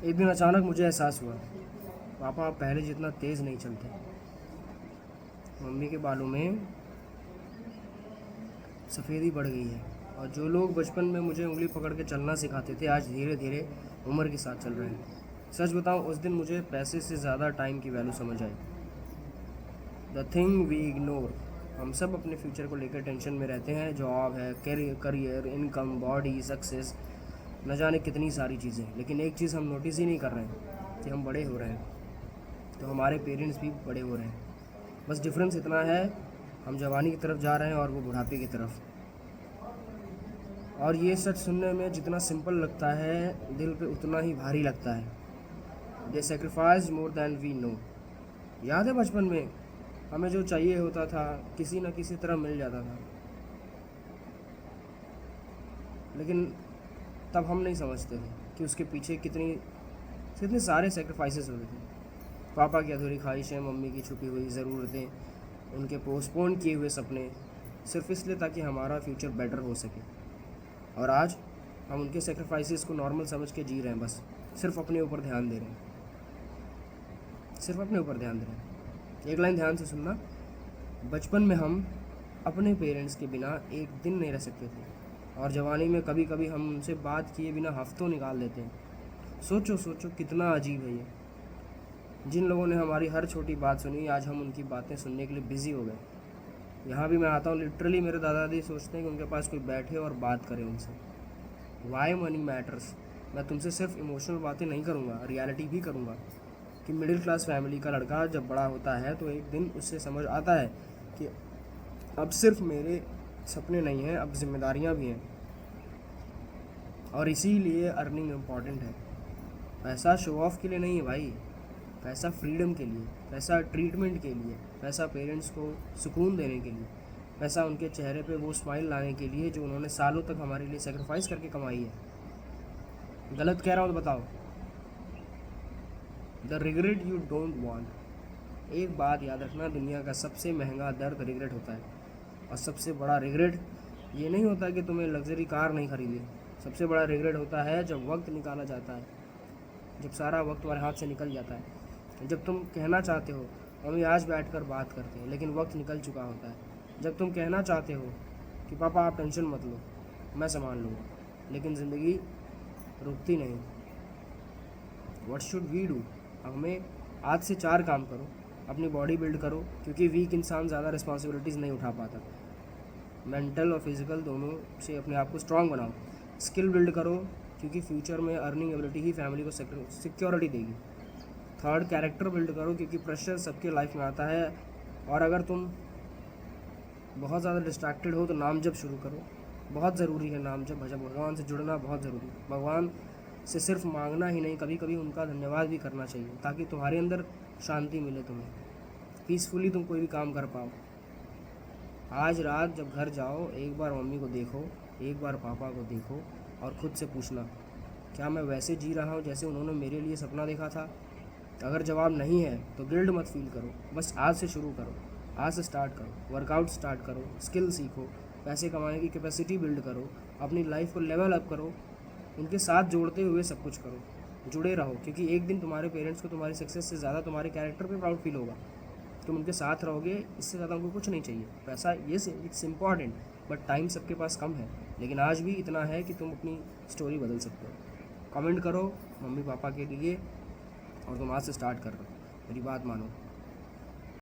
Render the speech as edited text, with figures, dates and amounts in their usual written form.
एक दिन अचानक मुझे एहसास हुआ, पापा आप पहले जितना तेज़ नहीं चलते। मम्मी के बालों में सफ़ेदी बढ़ गई है, और जो लोग बचपन में मुझे उंगली पकड़ के चलना सिखाते थे आज धीरे धीरे उम्र के साथ चल रहे हैं। सच बताऊं, उस दिन मुझे पैसे से ज़्यादा टाइम की वैल्यू समझ आई। The thing we ignore. हम सब अपने फ्यूचर को लेकर टेंशन में रहते हैं। जॉब है, करियर, इनकम, बॉडी, सक्सेस, न जाने कितनी सारी चीज़ें। लेकिन एक चीज़ हम नोटिस ही नहीं कर रहे हैं कि हम बड़े हो रहे हैं, तो हमारे पेरेंट्स भी बड़े हो रहे हैं। बस डिफरेंस इतना है, हम जवानी की तरफ जा रहे हैं और वो बुढ़ापे की तरफ। और ये सच सुनने में जितना सिंपल लगता है, दिल पे उतना ही भारी लगता है। They sacrifice more than we know. याद है बचपन में हमें जो चाहिए होता था किसी न किसी तरह मिल जाता था, लेकिन तब हम नहीं समझते थे कि उसके पीछे कितने सारे सेक्रीफाइसेस होते थे। पापा की अधूरी ख्वाहिशें, मम्मी की छुपी हुई ज़रूरतें, उनके पोस्टपोन किए हुए सपने, सिर्फ इसलिए ताकि हमारा फ्यूचर बेटर हो सके। और आज हम उनके सेक्रीफाइसेस को नॉर्मल समझ के जी रहे हैं। बस सिर्फ अपने ऊपर ध्यान दे रहे हैं, सिर्फ अपने ऊपर ध्यान दे रहे हैं। एक लाइन ध्यान से सुनना। बचपन में हम अपने पेरेंट्स के बिना एक दिन नहीं रह सकते थे, और जवानी में कभी कभी हम उनसे बात किए बिना हफ्तों निकाल देते हैं। सोचो सोचो कितना अजीब है ये। जिन लोगों ने हमारी हर छोटी बात सुनी, आज हम उनकी बातें सुनने के लिए बिज़ी हो गए। यहाँ भी मैं आता हूँ, लिटरली मेरे दादा दादी सोचते हैं कि उनके पास कोई बैठे और बात करे उनसे। Why money matters. मैं तुमसे सिर्फ इमोशनल बातें नहीं करूँगा, रियलिटी भी करूँगा कि मिडिल क्लास फैमिली का लड़का जब बड़ा होता है तो एक दिन उससे समझ आता है कि अब सिर्फ मेरे सपने नहीं हैं, अब जिम्मेदारियाँ भी हैं। और इसीलिए अर्निंग इम्पॉर्टेंट है। पैसा शो ऑफ के लिए नहीं है भाई, पैसा फ्रीडम के लिए, पैसा ट्रीटमेंट के लिए, पैसा पेरेंट्स को सुकून देने के लिए, पैसा उनके चेहरे पे वो स्माइल लाने के लिए जो उन्होंने सालों तक हमारे लिए सेक्रीफाइस करके कमाई है। गलत कह रहा हूँ तो बताओ। The regret you don't want. एक बात याद रखना, दुनिया का सबसे महंगा दर्द रिग्रेट होता है। और सबसे बड़ा रिग्रेट ये नहीं होता कि तुम्हें लग्जरी कार नहीं खरीदी। सबसे बड़ा रिग्रेट होता है जब वक्त निकाला जाता है, जब सारा वक्त तुम्हारे हाथ से निकल जाता है, जब तुम कहना चाहते हो मम्मी आज बैठकर बात करते हैं, लेकिन वक्त निकल चुका होता है। जब तुम कहना चाहते हो कि पापा आप टेंशन मत लो, मैं संभाल लूँगा, लेकिन ज़िंदगी रुकती नहीं। What should we do? हमें आज से 4 काम करो। अपनी बॉडी बिल्ड करो, क्योंकि वीक इंसान ज़्यादा रिस्पॉन्सिबिलिटीज़ नहीं उठा पाता। मेंटल और फिजिकल दोनों से अपने आप को स्ट्रॉन्ग बनाओ। स्किल बिल्ड करो, क्योंकि फ्यूचर में अर्निंग एबिलिटी ही फैमिली को सिक्योरिटी देगी। थर्ड, कैरेक्टर बिल्ड करो, क्योंकि प्रेशर सबके लाइफ में आता है। और अगर तुम बहुत ज़्यादा डिस्ट्रैक्टेड हो तो नाम जप शुरू करो। बहुत ज़रूरी है नाम जप, भजन, भगवान से जुड़ना बहुत ज़रूरी है। भगवान से सिर्फ मांगना ही नहीं, कभी कभी उनका धन्यवाद भी करना चाहिए, ताकि तुम्हारे अंदर शांति मिले, तुम्हें पीसफुली तुम कोई भी काम कर पाओ। आज रात जब घर जाओ, एक बार मम्मी को देखो, एक बार पापा को देखो, और ख़ुद से पूछना, क्या मैं वैसे जी रहा हूँ जैसे उन्होंने मेरे लिए सपना देखा था? अगर जवाब नहीं है तो गिल्ट मत फील करो, बस आज से शुरू करो, आज से स्टार्ट करो, वर्कआउट स्टार्ट करो, स्किल सीखो, पैसे कमाने की कैपेसिटी बिल्ड करो, अपनी लाइफ को लेवल अप करो, उनके साथ जोड़ते हुए सब कुछ करो, जुड़े रहो, क्योंकि एक दिन तुम्हारे पेरेंट्स को तुम्हारी सक्सेस से ज़्यादा तुम्हारे कैरेक्टर पे प्राउड फील होगा। तुम उनके साथ रहोगे, इससे ज़्यादा उनको कुछ नहीं चाहिए। पैसा ये इट्स इम्पॉर्टेंट, बट टाइम सबके पास कम है, लेकिन आज भी इतना है कि तुम अपनी स्टोरी बदल सकते हो। कमेंट करो मम्मी पापा के लिए, और तुम आज से स्टार्ट कर दो, मेरी बात मानो।